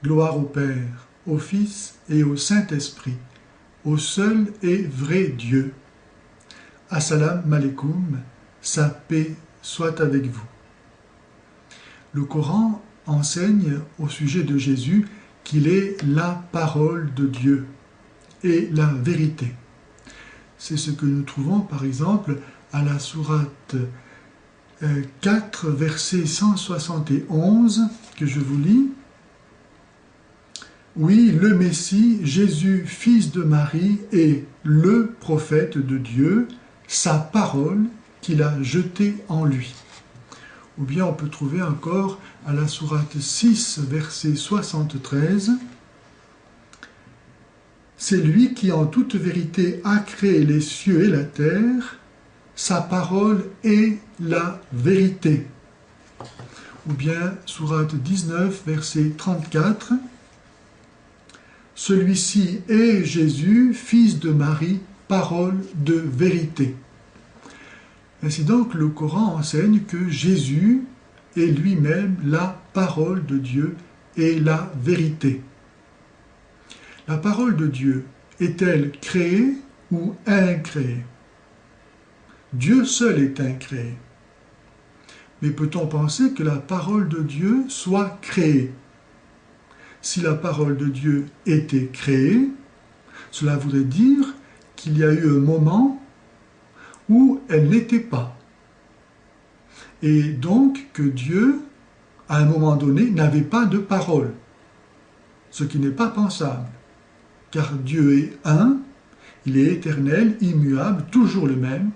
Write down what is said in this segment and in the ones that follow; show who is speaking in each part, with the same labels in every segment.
Speaker 1: Gloire au Père, au Fils et au Saint-Esprit, au seul et vrai Dieu. Assalamu alaikum, sa paix soit avec vous. Le Coran enseigne au sujet de Jésus qu'il est la parole de Dieu et la vérité. C'est ce que nous trouvons par exemple à la sourate 4, verset 171, que je vous lis. Oui, le Messie, Jésus, fils de Marie, est le prophète de Dieu, sa parole qu'il a jetée en lui. Ou bien on peut trouver encore à la sourate 6, verset 73. C'est lui qui en toute vérité a créé les cieux et la terre, sa parole est la vérité. Ou bien sourate 19, verset 34. Celui-ci est Jésus, fils de Marie, parole de vérité. Ainsi donc, le Coran enseigne que Jésus est lui-même la parole de Dieu et la vérité. La parole de Dieu est-elle créée ou incréée? Dieu seul est incréé. Mais peut-on penser que la parole de Dieu soit créée? Si la parole de Dieu était créée, cela voudrait dire qu'il y a eu un moment où elle n'était pas. Et donc que Dieu, à un moment donné, n'avait pas de parole, ce qui n'est pas pensable, car Dieu est un, il est éternel, immuable, toujours le même,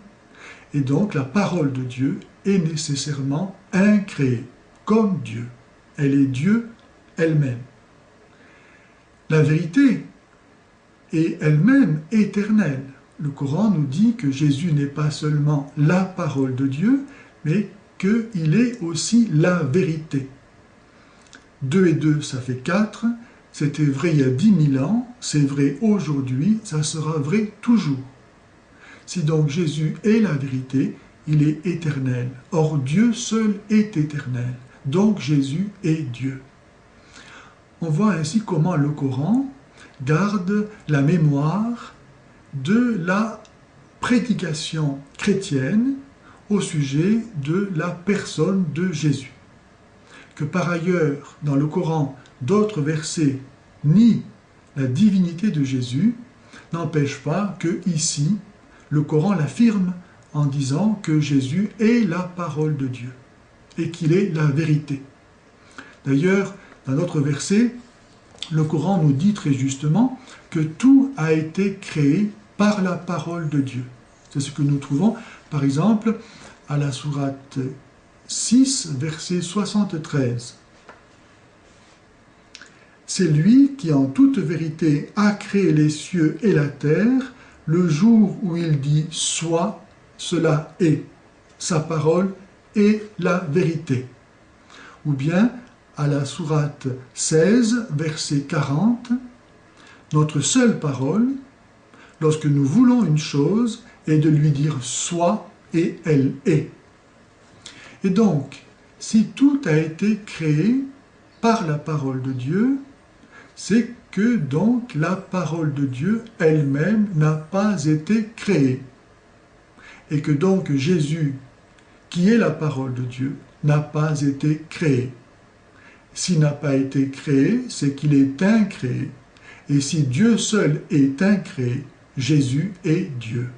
Speaker 1: et donc la parole de Dieu est nécessairement incréée, comme Dieu. Elle est Dieu elle-même. La vérité est elle-même éternelle. Le Coran nous dit que Jésus n'est pas seulement la parole de Dieu, mais qu'il est aussi la vérité. 2 et 2, ça fait 4. C'était vrai il y a 10 000 ans, c'est vrai aujourd'hui, ça sera vrai toujours. Si donc Jésus est la vérité, il est éternel. Or Dieu seul est éternel. Donc Jésus est Dieu. On voit ainsi comment le Coran garde la mémoire de la prédication chrétienne au sujet de la personne de Jésus. Que par ailleurs, dans le Coran, d'autres versets nient la divinité de Jésus, n'empêche pas que ici, le Coran l'affirme en disant que Jésus est la parole de Dieu et qu'il est la vérité. D'ailleurs, dans notre verset, le Coran nous dit très justement que tout a été créé par la parole de Dieu. C'est ce que nous trouvons, par exemple, à la sourate 6, verset 73. C'est lui qui en toute vérité a créé les cieux et la terre, le jour où il dit « soit », cela est. Sa parole est la vérité. Ou bien, à la sourate 16, verset 40, notre seule parole, lorsque nous voulons une chose, est de lui dire « soit » et elle est. Et donc, si tout a été créé par la parole de Dieu, c'est que donc la parole de Dieu elle-même n'a pas été créée. Et que donc Jésus, qui est la parole de Dieu, n'a pas été créé. S'il n'a pas été créé, c'est qu'il est incréé. Et si Dieu seul est incréé, Jésus est Dieu.